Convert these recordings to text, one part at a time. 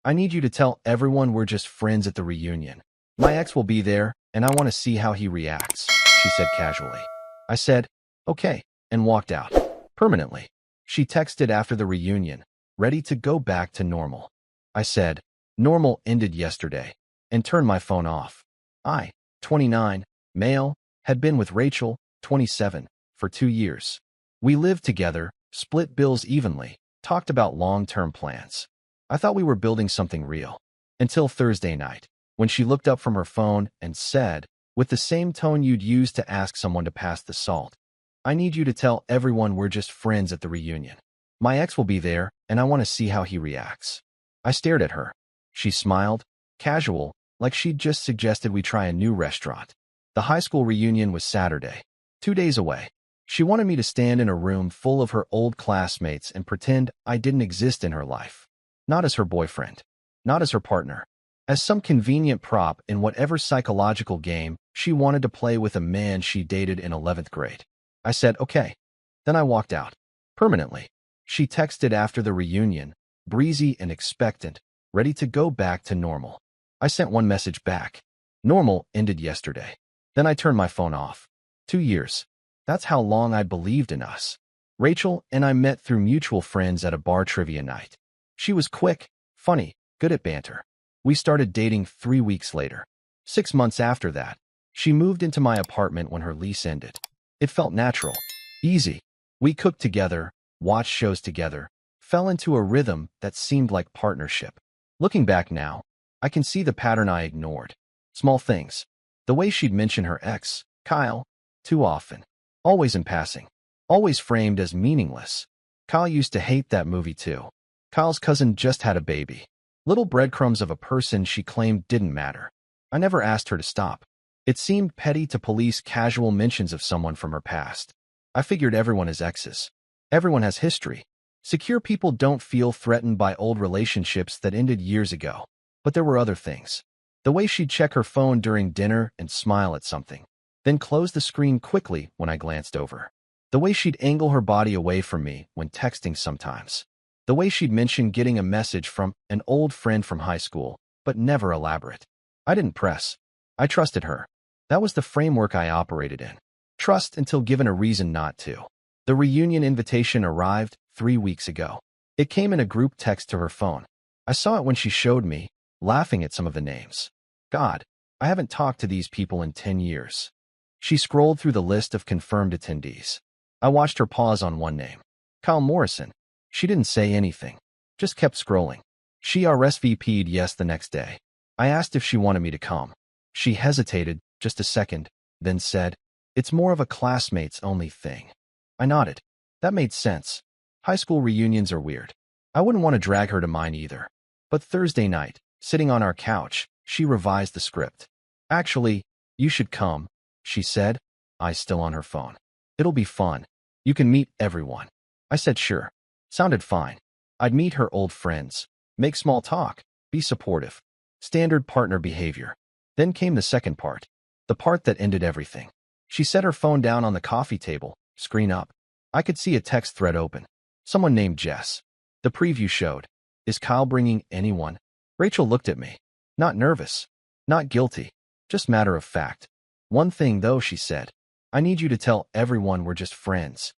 I need you to tell everyone we're just friends at the reunion. My ex will be there, and I want to see how he reacts, she said casually. I said, okay, and walked out. Permanently. She texted after the reunion, ready to go back to normal. I said, normal ended yesterday, and turned my phone off. I, 29, male, had been with Rachel, 27, for 2 years. We lived together, split bills evenly, talked about long-term plans. I thought we were building something real. Until Thursday night, when she looked up from her phone and said, with the same tone you'd use to ask someone to pass the salt, I need you to tell everyone we're just friends at the reunion. My ex will be there, and I want to see how he reacts. I stared at her. She smiled, casual, like she'd just suggested we try a new restaurant. The high school reunion was Saturday, 2 days away. She wanted me to stand in a room full of her old classmates and pretend I didn't exist in her life. Not as her boyfriend. Not as her partner. As some convenient prop in whatever psychological game she wanted to play with a man she dated in 11th grade. I said, okay. Then I walked out. Permanently. She texted after the reunion, breezy and expectant, ready to go back to normal. I sent one message back. Normal ended yesterday. Then I turned my phone off. 2 years. That's how long I believed in us. Rachel and I met through mutual friends at a bar trivia night. She was quick, funny, good at banter. We started dating 3 weeks later. 6 months after that, she moved into my apartment when her lease ended. It felt natural, easy. We cooked together, watched shows together, fell into a rhythm that seemed like partnership. Looking back now, I can see the pattern I ignored. Small things. The way she'd mention her ex, Kyle, too often. Always in passing. Always framed as meaningless. Kyle used to hate that movie too. Kyle's cousin just had a baby. Little breadcrumbs of a person she claimed didn't matter. I never asked her to stop. It seemed petty to police casual mentions of someone from her past. I figured everyone is exes. Everyone has history. Secure people don't feel threatened by old relationships that ended years ago. But there were other things. The way she'd check her phone during dinner and smile at something, then close the screen quickly when I glanced over. The way she'd angle her body away from me when texting sometimes. The way she'd mention getting a message from an old friend from high school, but never elaborate. I didn't press. I trusted her. That was the framework I operated in. Trust until given a reason not to. The reunion invitation arrived 3 weeks ago. It came in a group text to her phone. I saw it when she showed me, laughing at some of the names. God, I haven't talked to these people in 10 years. She scrolled through the list of confirmed attendees. I watched her pause on one name. Kyle Morrison. She didn't say anything, just kept scrolling. She RSVP'd yes the next day. I asked if she wanted me to come. She hesitated just a second, then said, it's more of a classmates-only thing. I nodded. That made sense. High school reunions are weird. I wouldn't want to drag her to mine either. But Thursday night, sitting on our couch, she revised the script. Actually, you should come, she said, eyes still on her phone. It'll be fun. You can meet everyone. I said sure. Sounded fine. I'd meet her old friends, make small talk, be supportive. Standard partner behavior. Then came the second part. The part that ended everything. She set her phone down on the coffee table, screen up. I could see a text thread open. Someone named Jess. The preview showed. Is Kyle bringing anyone? Rachel looked at me. Not nervous. Not guilty. Just matter of fact. One thing though, she said. I need you to tell everyone we're just friends.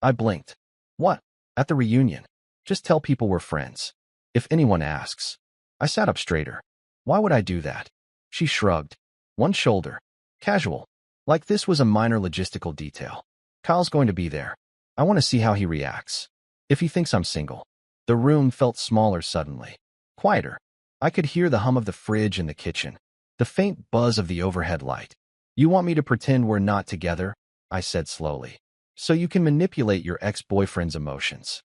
I blinked. What? At the reunion. Just tell people we're friends. If anyone asks. I sat up straighter. Why would I do that? She shrugged. One shoulder. Casual. Like this was a minor logistical detail. Kyle's going to be there. I want to see how he reacts. If he thinks I'm single. The room felt smaller suddenly. Quieter. I could hear the hum of the fridge in the kitchen. The faint buzz of the overhead light. You want me to pretend we're not together? I said slowly. So you can manipulate your ex-boyfriend's emotions.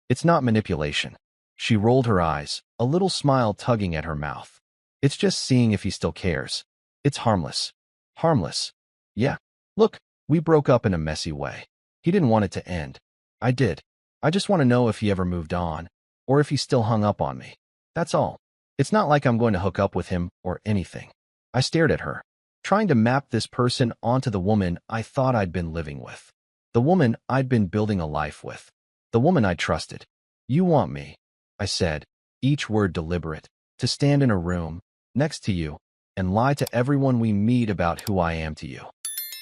It's not manipulation. She rolled her eyes, a little smile tugging at her mouth. It's just seeing if he still cares. It's harmless. Harmless. Yeah. Look, we broke up in a messy way. He didn't want it to end. I did. I just want to know if he ever moved on, or if he still hung up on me. That's all. It's not like I'm going to hook up with him or anything. I stared at her, trying to map this person onto the woman I thought I'd been living with. The woman I'd been building a life with. The woman I trusted. You want me, I said, each word deliberate. To stand in a room, next to you, and lie to everyone we meet about who I am to you.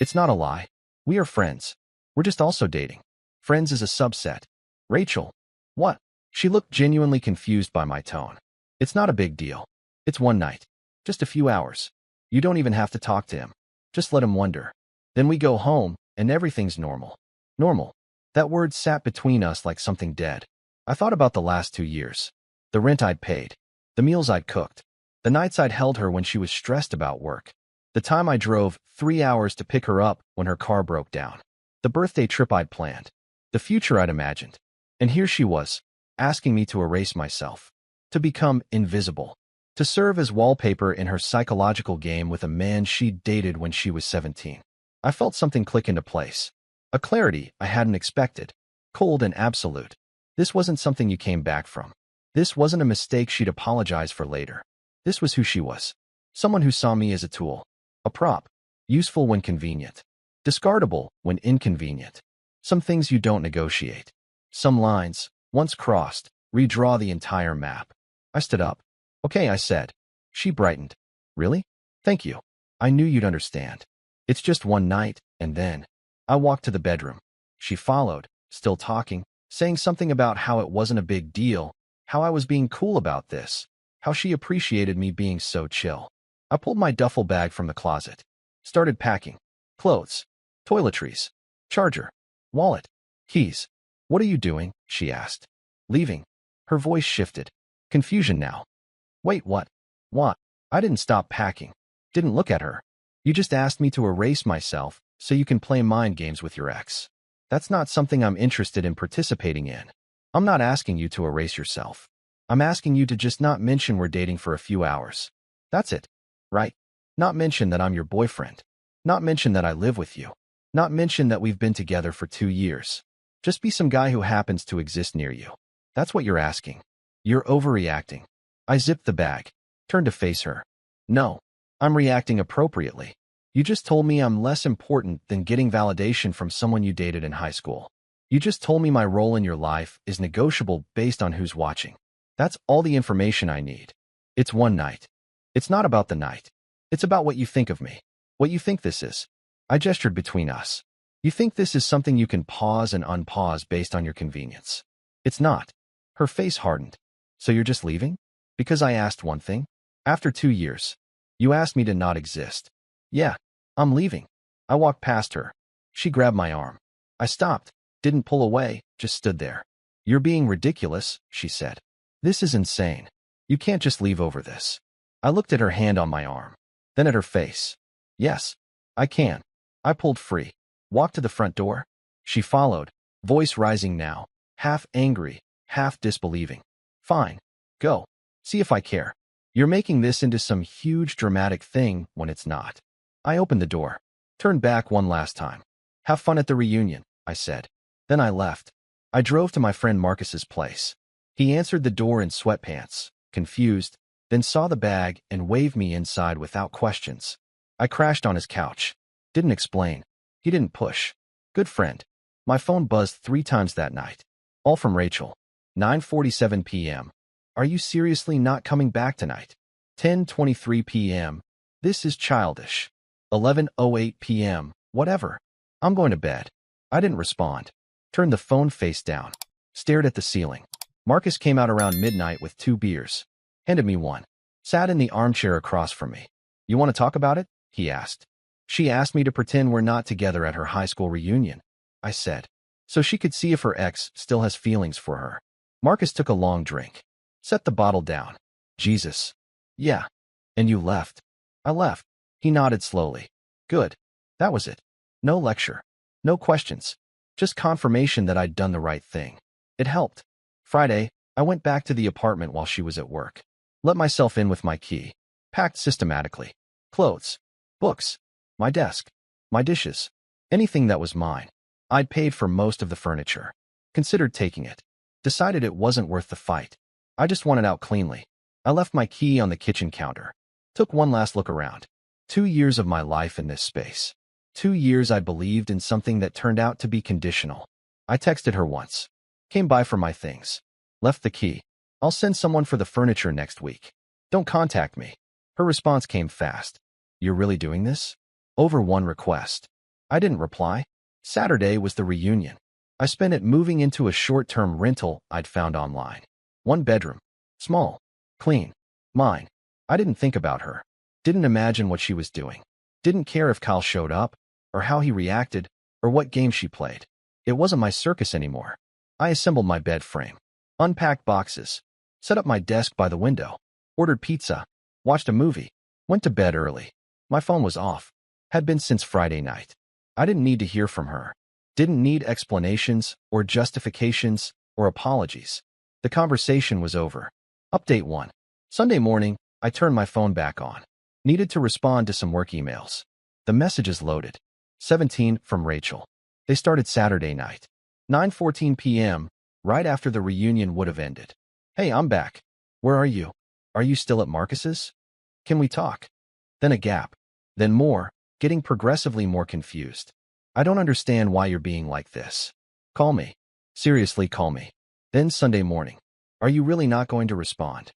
It's not a lie. We are friends. We're just also dating. Friends is a subset. Rachel. What? She looked genuinely confused by my tone. It's not a big deal. It's one night. Just a few hours. You don't even have to talk to him. Just let him wonder. Then we go home, and everything's normal. Normal. That word sat between us like something dead. I thought about the last 2 years. The rent I'd paid. The meals I'd cooked. The nights I'd held her when she was stressed about work. The time I drove 3 hours to pick her up when her car broke down. The birthday trip I'd planned. The future I'd imagined. And here she was, asking me to erase myself. To become invisible. To serve as wallpaper in her psychological game with a man she'd dated when she was 17. I felt something click into place. A clarity I hadn't expected. Cold and absolute. This wasn't something you came back from. This wasn't a mistake she'd apologize for later. This was who she was. Someone who saw me as a tool. A prop. Useful when convenient. Discardable when inconvenient. Some things you don't negotiate. Some lines, once crossed, redraw the entire map. I stood up. Okay, I said. She brightened. Really? Thank you. I knew you'd understand. It's just one night, and then. I walked to the bedroom. She followed, still talking, saying something about how it wasn't a big deal, how I was being cool about this, how she appreciated me being so chill. I pulled my duffel bag from the closet. Started packing. Clothes. Toiletries. Charger. Wallet. Keys. What are you doing? She asked. Leaving. Her voice shifted. Confusion now. Wait, what? What? I didn't stop packing. Didn't look at her. You just asked me to erase myself so you can play mind games with your ex. That's not something I'm interested in participating in. I'm not asking you to erase yourself. I'm asking you to just not mention we're dating for a few hours. That's it. Right? Not mention that I'm your boyfriend. Not mention that I live with you. Not mention that we've been together for 2 years. Just be some guy who happens to exist near you. That's what you're asking. You're overreacting. I zipped the bag. Turned to face her. No. I'm reacting appropriately. You just told me I'm less important than getting validation from someone you dated in high school. You just told me my role in your life is negotiable based on who's watching. That's all the information I need. It's one night. It's not about the night. It's about what you think of me. What you think this is. I gestured between us. You think this is something you can pause and unpause based on your convenience. It's not. Her face hardened. So you're just leaving? Because I asked one thing? After 2 years. You asked me to not exist. Yeah, I'm leaving. I walked past her. She grabbed my arm. I stopped, didn't pull away, just stood there. You're being ridiculous, she said. This is insane. You can't just leave over this. I looked at her hand on my arm, then at her face. Yes, I can. I pulled free, walked to the front door. She followed, voice rising now, half angry, half disbelieving. Fine, go. See if I care. You're making this into some huge dramatic thing when it's not. I opened the door, turned back one last time. Have fun at the reunion, I said. Then I left. I drove to my friend Marcus's place. He answered the door in sweatpants, confused, then saw the bag and waved me inside without questions. I crashed on his couch. Didn't explain. He didn't push. Good friend. My phone buzzed 3 times that night. All from Rachel. 9:47 p.m. Are you seriously not coming back tonight? 10:23 p.m. This is childish. 11:08 p.m. Whatever. I'm going to bed. I didn't respond. Turned the phone face down. Stared at the ceiling. Marcus came out around midnight with 2 beers. Handed me one. Sat in the armchair across from me. You want to talk about it? He asked. She asked me to pretend we're not together at her high school reunion. I said. So she could see if her ex still has feelings for her. Marcus took a long drink. Set the bottle down. Jesus. Yeah. And you left. I left. He nodded slowly. Good. That was it. No lecture. No questions. Just confirmation that I'd done the right thing. It helped. Friday, I went back to the apartment while she was at work. Let myself in with my key. Packed systematically. Clothes. Books. My desk. My dishes. Anything that was mine. I'd paid for most of the furniture. Considered taking it. Decided it wasn't worth the fight. I just wanted out cleanly. I left my key on the kitchen counter. Took one last look around. 2 years of my life in this space. 2 years I believed in something that turned out to be conditional. I texted her once. Came by for my things. Left the key. I'll send someone for the furniture next week. Don't contact me. Her response came fast. You're really doing this? Over one request. I didn't reply. Saturday was the reunion. I spent it moving into a short-term rental I'd found online. 1 bedroom. Small. Clean. Mine. I didn't think about her. Didn't imagine what she was doing. Didn't care if Kyle showed up, or how he reacted, or what game she played. It wasn't my circus anymore. I assembled my bed frame. Unpacked boxes. Set up my desk by the window. Ordered pizza. Watched a movie. Went to bed early. My phone was off. Had been since Friday night. I didn't need to hear from her. Didn't need explanations, or justifications, or apologies. The conversation was over. Update 1. Sunday morning, I turned my phone back on. Needed to respond to some work emails. The messages loaded. 17 from Rachel. They started Saturday night. 9:14 p.m., right after the reunion would have ended. Hey, I'm back. Where are you? Are you still at Marcus's? Can we talk? Then a gap. Then more, getting progressively more confused. I don't understand why you're being like this. Call me. Seriously, call me. Then Sunday morning. Are you really not going to respond?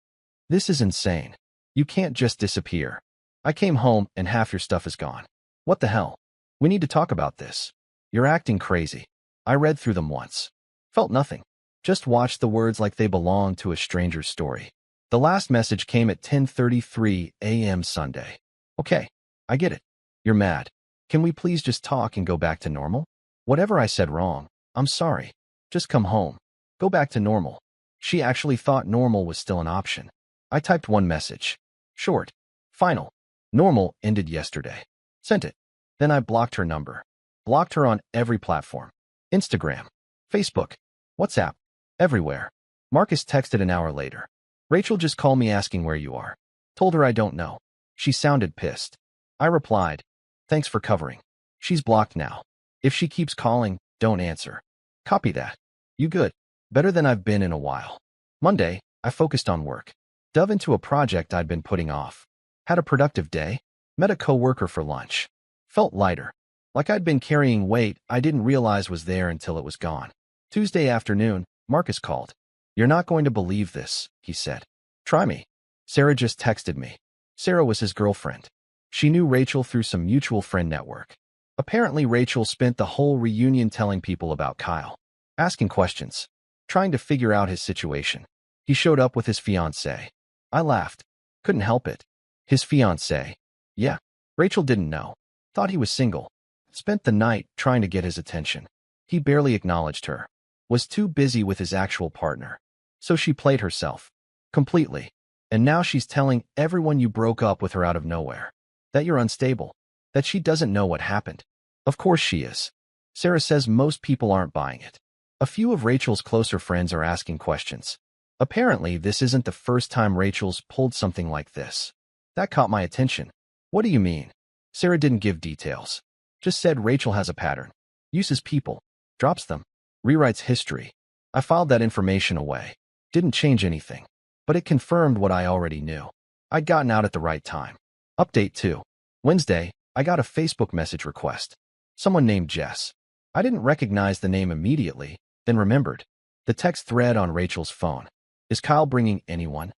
This is insane. You can't just disappear. I came home and half your stuff is gone. What the hell? We need to talk about this. You're acting crazy. I read through them once. Felt nothing. Just watched the words like they belonged to a stranger's story. The last message came at 10:33 a.m. Sunday. Okay, I get it. You're mad. Can we please just talk and go back to normal? Whatever I said wrong, I'm sorry. Just come home. Go back to normal. She actually thought normal was still an option. I typed one message. Short. Final. Normal ended yesterday. Sent it. Then I blocked her number. Blocked her on every platform. Instagram. Facebook. WhatsApp. Everywhere. Marcus texted an hour later. Rachel just called me asking where you are. Told her I don't know. She sounded pissed. I replied, thanks for covering. She's blocked now. If she keeps calling, don't answer. Copy that. You good? Better than I've been in a while. Monday, I focused on work. Dove into a project I'd been putting off. Had a productive day. Met a coworker for lunch. Felt lighter. Like I'd been carrying weight I didn't realize was there until it was gone. Tuesday afternoon, Marcus called. You're not going to believe this, he said. Try me. Sarah just texted me. Sarah was his girlfriend. She knew Rachel through some mutual friend network. Apparently, Rachel spent the whole reunion telling people about Kyle. Asking questions. Trying to figure out his situation. He showed up with his fiancée. I laughed. Couldn't help it. His fiancée. Yeah. Rachel didn't know. Thought he was single. Spent the night trying to get his attention. He barely acknowledged her. Was too busy with his actual partner. So she played herself. Completely. And now she's telling everyone you broke up with her out of nowhere. That you're unstable. That she doesn't know what happened. Of course she is. Sarah says most people aren't buying it. A few of Rachel's closer friends are asking questions. Apparently, this isn't the first time Rachel's pulled something like this. That caught my attention. What do you mean? Sarah didn't give details. Just said Rachel has a pattern. Uses people. Drops them. Rewrites history. I filed that information away. Didn't change anything. But it confirmed what I already knew. I'd gotten out at the right time. Update 2. Wednesday, I got a Facebook message request. Someone named Jess. I didn't recognize the name immediately, then remembered. The text thread on Rachel's phone. Is Kyle bringing anyone?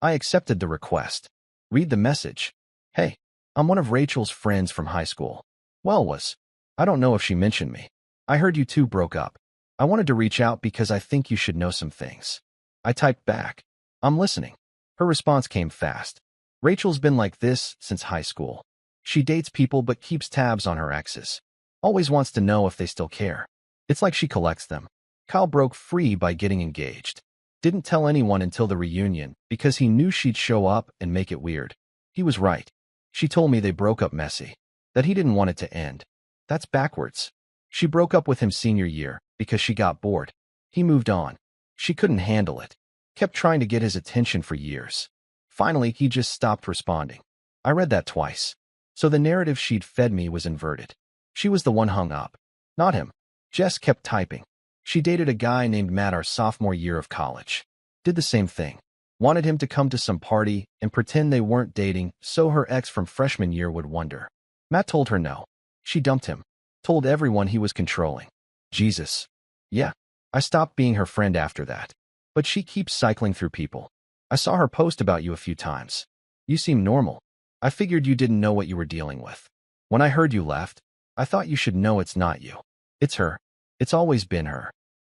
I accepted the request. Read the message. Hey, I'm one of Rachel's friends from high school. I don't know if she mentioned me. I heard you two broke up. I wanted to reach out because I think you should know some things. I typed back. I'm listening. Her response came fast. Rachel's been like this since high school. She dates people but keeps tabs on her exes. Always wants to know if they still care. It's like she collects them. Kyle broke free by getting engaged. Didn't tell anyone until the reunion because he knew she'd show up and make it weird. He was right. She told me they broke up messy. That he didn't want it to end. That's backwards. She broke up with him senior year because she got bored. He moved on. She couldn't handle it. Kept trying to get his attention for years. Finally, he just stopped responding. I read that twice. So the narrative she'd fed me was inverted. She was the one hung up. Not him. Jess kept typing. She dated a guy named Matt our sophomore year of college. Did the same thing. Wanted him to come to some party and pretend they weren't dating so her ex from freshman year would wonder. Matt told her no. She dumped him. Told everyone he was controlling. Jesus. Yeah. I stopped being her friend after that. But she keeps cycling through people. I saw her post about you a few times. You seem normal. I figured you didn't know what you were dealing with. When I heard you left, I thought you should know it's not you. It's her. It's always been her.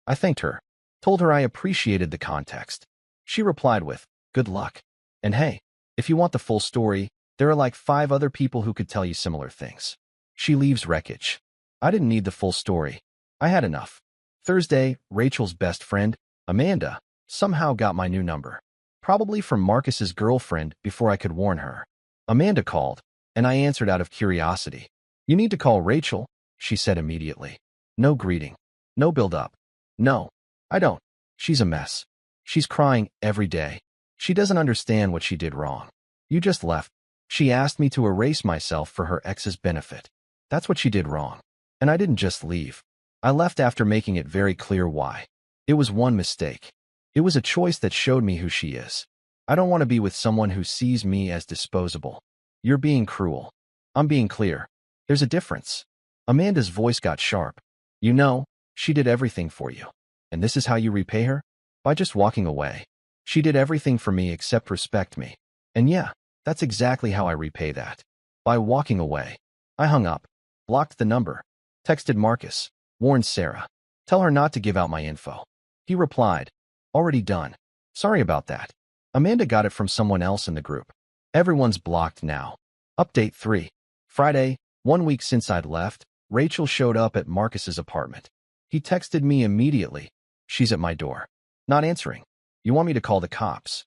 I thanked her, told her I appreciated the context. She replied with, good luck. And hey, if you want the full story, there are like 5 other people who could tell you similar things. She leaves wreckage. I didn't need the full story. I had enough. Thursday, Rachel's best friend, Amanda, somehow got my new number. Probably from Marcus's girlfriend before I could warn her. Amanda called, and I answered out of curiosity. You need to call Rachel, she said immediately. No greeting. No build-up. No, I don't. She's a mess. She's crying every day. She doesn't understand what she did wrong. You just left. She asked me to erase myself for her ex's benefit. That's what she did wrong. And I didn't just leave. I left after making it very clear why. It was one mistake. It was a choice that showed me who she is. I don't want to be with someone who sees me as disposable. You're being cruel. I'm being clear. There's a difference. Amanda's voice got sharp. You know, she did everything for you. And this is how you repay her? By just walking away. She did everything for me except respect me. And yeah, that's exactly how I repay that. By walking away. I hung up, blocked the number, texted Marcus, warned Sarah. Tell her not to give out my info. He replied, already done. Sorry about that. Amanda got it from someone else in the group. Everyone's blocked now. Update 3. Friday, 1 week since I'd left, Rachel showed up at Marcus's apartment. He texted me immediately. She's at my door. Not answering. You want me to call the cops?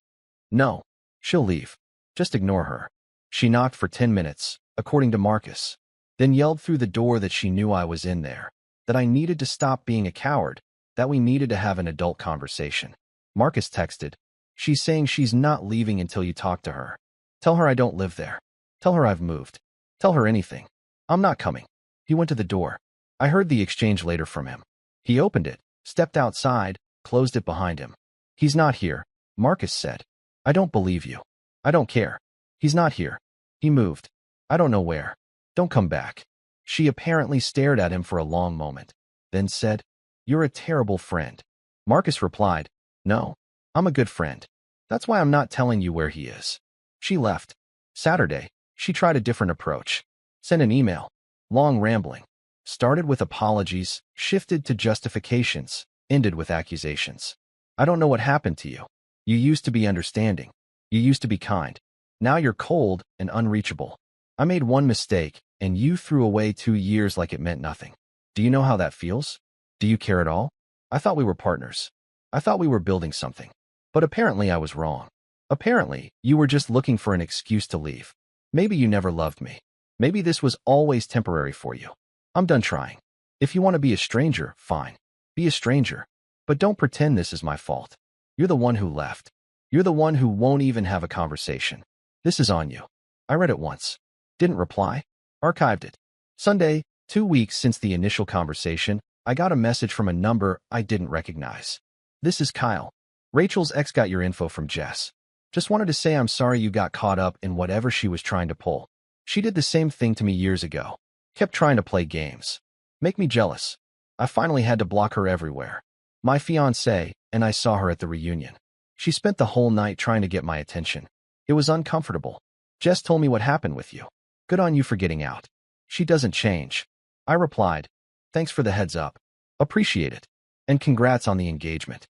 No. She'll leave. Just ignore her. She knocked for 10 minutes, according to Marcus. Then yelled through the door that she knew I was in there, that I needed to stop being a coward, that we needed to have an adult conversation. Marcus texted, she's saying she's not leaving until you talk to her. Tell her I don't live there. Tell her I've moved. Tell her anything. I'm not coming. He went to the door. I heard the exchange later from him. He opened it, stepped outside, closed it behind him. He's not here, Marcus said. I don't believe you. I don't care. He's not here. He moved. I don't know where. Don't come back. She apparently stared at him for a long moment, then said, you're a terrible friend. Marcus replied, no, I'm a good friend. That's why I'm not telling you where he is. She left. Saturday, she tried a different approach. Sent an email. Long rambling. Started with apologies, shifted to justifications, ended with accusations. I don't know what happened to you. You used to be understanding. You used to be kind. Now you're cold and unreachable. I made one mistake, and you threw away 2 years like it meant nothing. Do you know how that feels? Do you care at all? I thought we were partners. I thought we were building something. But apparently I was wrong. Apparently, you were just looking for an excuse to leave. Maybe you never loved me. Maybe this was always temporary for you. I'm done trying. If you want to be a stranger, fine. Be a stranger. But don't pretend this is my fault. You're the one who left. You're the one who won't even have a conversation. This is on you. I read it once. Didn't reply. Archived it. Sunday, 2 weeks since the initial conversation, I got a message from a number I didn't recognize. This is Kyle. Rachel's ex got your info from Jess. Just wanted to say I'm sorry you got caught up in whatever she was trying to pull. She did the same thing to me years ago. Kept trying to play games. Make me jealous. I finally had to block her everywhere. My fiancé and I saw her at the reunion. She spent the whole night trying to get my attention. It was uncomfortable. Jess told me what happened with you. Good on you for getting out. She doesn't change. I replied, thanks for the heads up. Appreciate it. And congrats on the engagement.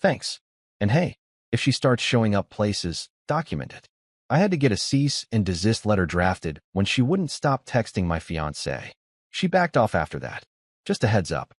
Thanks. And hey, if she starts showing up places, document it. I had to get a cease and desist letter drafted when she wouldn't stop texting my fiancé. She backed off after that. Just a heads up.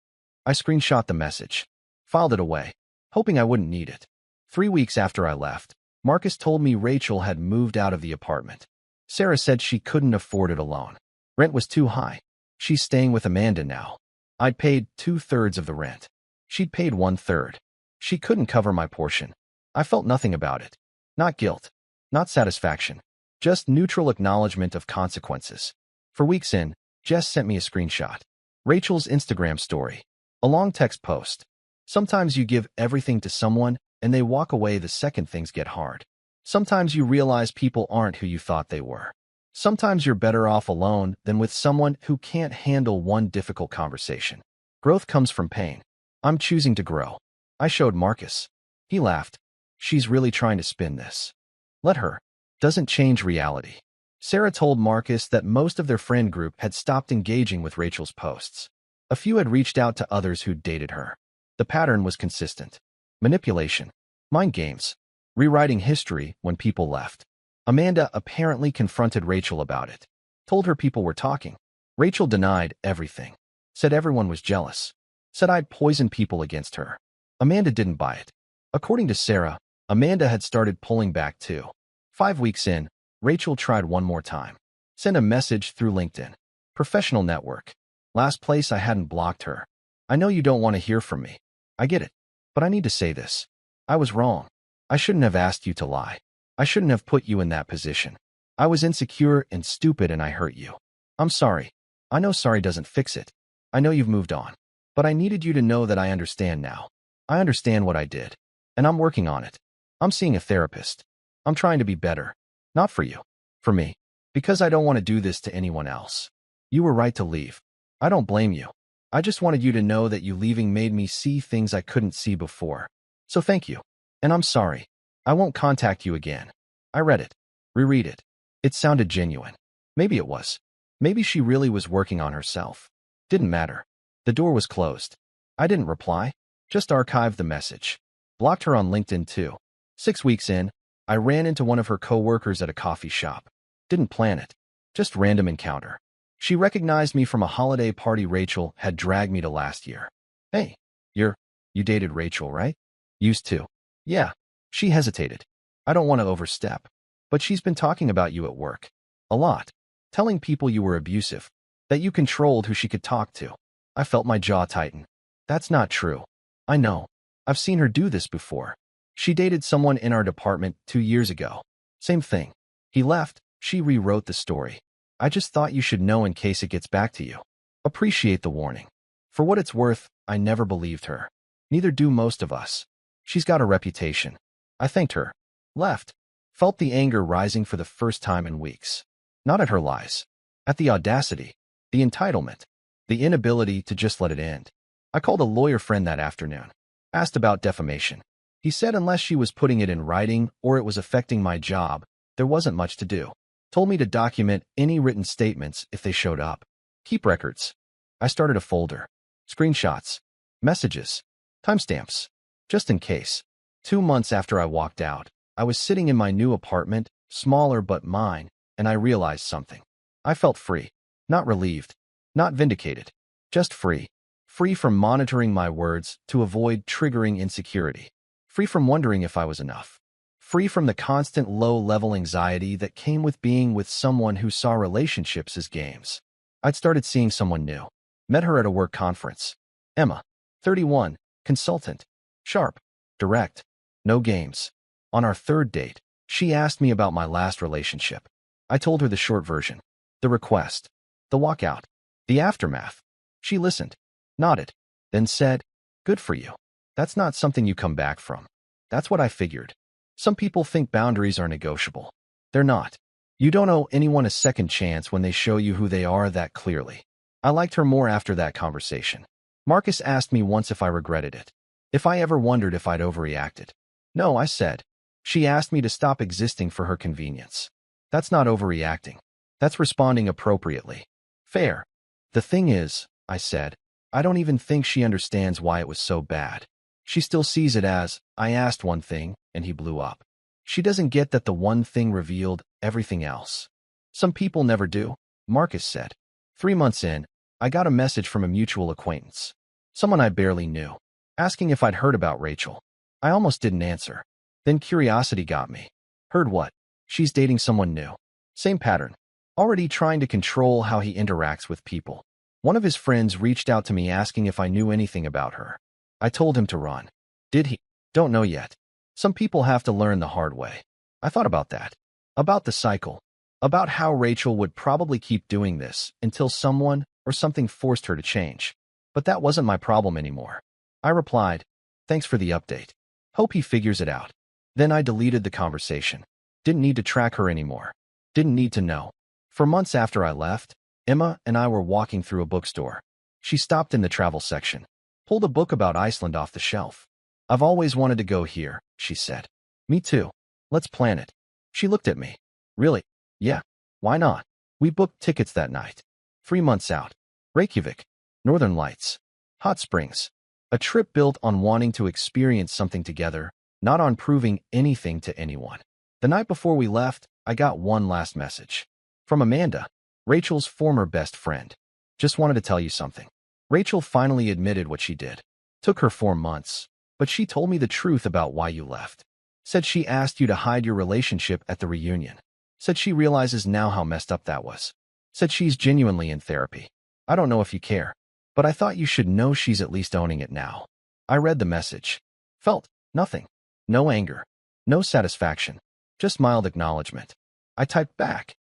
I screenshot the message. Filed it away, hoping I wouldn't need it. 3 weeks after I left, Marcus told me Rachel had moved out of the apartment. Sarah said she couldn't afford it alone. Rent was too high. She's staying with Amanda now. I'd paid 2/3 of the rent. She'd paid 1/3. She couldn't cover my portion. I felt nothing about it. Not guilt. Not satisfaction. Just neutral acknowledgement of consequences. For weeks in, Jess sent me a screenshot. Rachel's Instagram story. A long text post. Sometimes you give everything to someone and they walk away the second things get hard. Sometimes you realize people aren't who you thought they were. Sometimes you're better off alone than with someone who can't handle one difficult conversation. Growth comes from pain. I'm choosing to grow. I showed Marcus. He laughed. She's really trying to spin this. Let her. Doesn't change reality. Sarah told Marcus that most of their friend group had stopped engaging with Rachel's posts. A few had reached out to others who'd dated her. The pattern was consistent. Manipulation. Mind games. Rewriting history when people left. Amanda apparently confronted Rachel about it. Told her people were talking. Rachel denied everything. Said everyone was jealous. Said I'd poison people against her. Amanda didn't buy it. According to Sarah, Amanda had started pulling back too. 5 weeks in, Rachel tried one more time. Sent a message through LinkedIn. Professional network. Last place I hadn't blocked her. I know you don't want to hear from me. I get it. But I need to say this. I was wrong. I shouldn't have asked you to lie. I shouldn't have put you in that position. I was insecure and stupid and I hurt you. I'm sorry. I know sorry doesn't fix it. I know you've moved on. But I needed you to know that I understand now. I understand what I did. And I'm working on it. I'm seeing a therapist. I'm trying to be better. Not for you. For me. Because I don't want to do this to anyone else. You were right to leave. I don't blame you. I just wanted you to know that you leaving made me see things I couldn't see before. So thank you. And I'm sorry. I won't contact you again. I read it. Reread it. It sounded genuine. Maybe it was. Maybe she really was working on herself. Didn't matter. The door was closed. I didn't reply. Just archived the message. Blocked her on LinkedIn too. 6 weeks in, I ran into one of her co-workers at a coffee shop. Didn't plan it. Just random encounter. She recognized me from a holiday party Rachel had dragged me to last year. Hey, you dated Rachel, right? Used to. Yeah. She hesitated. I don't want to overstep. But she's been talking about you at work. A lot. Telling people you were abusive. That you controlled who she could talk to. I felt my jaw tighten. That's not true. I know. I've seen her do this before. She dated someone in our department 2 years ago. Same thing. He left. She rewrote the story. I just thought you should know in case it gets back to you. Appreciate the warning. For what it's worth, I never believed her. Neither do most of us. She's got a reputation. I thanked her. Left. Felt the anger rising for the first time in weeks. Not at her lies. At the audacity. The entitlement. The inability to just let it end. I called a lawyer friend that afternoon. Asked about defamation. He said unless she was putting it in writing or it was affecting my job, there wasn't much to do. Told me to document any written statements if they showed up. Keep records. I started a folder. Screenshots. Messages. Timestamps. Just in case. 2 months after I walked out, I was sitting in my new apartment, smaller but mine, and I realized something. I felt free. Not relieved. Not vindicated. Just free. Free from monitoring my words to avoid triggering insecurity. Free from wondering if I was enough. Free from the constant low-level anxiety that came with being with someone who saw relationships as games. I'd started seeing someone new. Met her at a work conference. Emma. 31. Consultant. Sharp. Direct. No games. On our 3rd date, she asked me about my last relationship. I told her the short version. The request. The walkout. The aftermath. She listened. Nodded. Then said, "Good for you. That's not something you come back from." That's what I figured. Some people think boundaries are negotiable. They're not. You don't owe anyone a second chance when they show you who they are that clearly. I liked her more after that conversation. Marcus asked me once if I regretted it. If I ever wondered if I'd overreacted. No, I said. She asked me to stop existing for her convenience. That's not overreacting. That's responding appropriately. Fair. The thing is, I said, I don't even think she understands why it was so bad. She still sees it as, I asked one thing, and he blew up. She doesn't get that the one thing revealed everything else. Some people never do, Marcus said. 3 months in, I got a message from a mutual acquaintance. Someone I barely knew. Asking if I'd heard about Rachel. I almost didn't answer. Then curiosity got me. Heard what? She's dating someone new. Same pattern. Already trying to control how he interacts with people. One of his friends reached out to me asking if I knew anything about her. I told him to run. Did he? Don't know yet. Some people have to learn the hard way. I thought about that. About the cycle. About how Rachel would probably keep doing this until someone or something forced her to change. But that wasn't my problem anymore. I replied, "Thanks for the update. Hope he figures it out." Then I deleted the conversation. Didn't need to track her anymore. Didn't need to know. For months after I left, Emma and I were walking through a bookstore. She stopped in the travel section. Pulled a book about Iceland off the shelf. "I've always wanted to go here," she said. Me too. Let's plan it. She looked at me. Really? Yeah. Why not? We booked tickets that night. 3 months out. Reykjavik. Northern Lights. Hot Springs. A trip built on wanting to experience something together, not on proving anything to anyone. The night before we left, I got one last message. From Amanda, Rachel's former best friend. Just wanted to tell you something. Rachel finally admitted what she did. Took her 4 months, but she told me the truth about why you left. Said she asked you to hide your relationship at the reunion. Said she realizes now how messed up that was. Said she's genuinely in therapy. I don't know if you care, but I thought you should know she's at least owning it now. I read the message. Felt nothing. No anger. No satisfaction. Just mild acknowledgement. I typed back.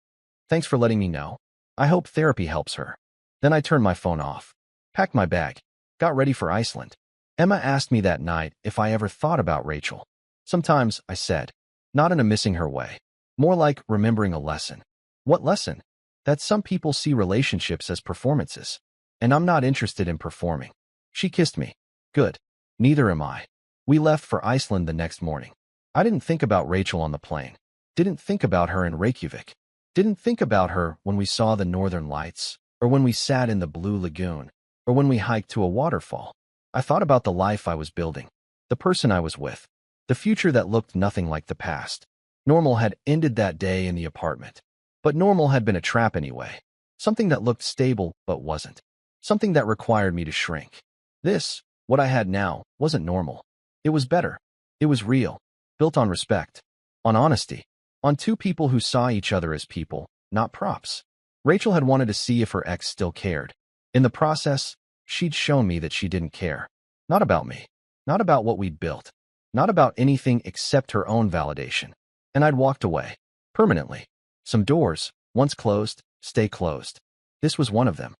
Thanks for letting me know. I hope therapy helps her. Then I turned my phone off. Packed my bag. Got ready for Iceland. Emma asked me that night if I ever thought about Rachel. Sometimes, I said. Not in a missing her way. More like remembering a lesson. What lesson? That some people see relationships as performances. And I'm not interested in performing. She kissed me. Good. Neither am I. We left for Iceland the next morning. I didn't think about Rachel on the plane. Didn't think about her in Reykjavik. Didn't think about her when we saw the Northern Lights, or when we sat in the Blue Lagoon, or when we hiked to a waterfall. I thought about the life I was building, the person I was with, the future that looked nothing like the past. Normal had ended that day in the apartment. But normal had been a trap anyway. Something that looked stable but wasn't. Something that required me to shrink. This, what I had now, wasn't normal. It was better. It was real. Built on respect. On honesty. On two people who saw each other as people, not props. Rachel had wanted to see if her ex still cared. In the process, she'd shown me that she didn't care. Not about me. Not about what we'd built. Not about anything except her own validation. And I'd walked away. Permanently. Some doors, once closed, stay closed. This was one of them.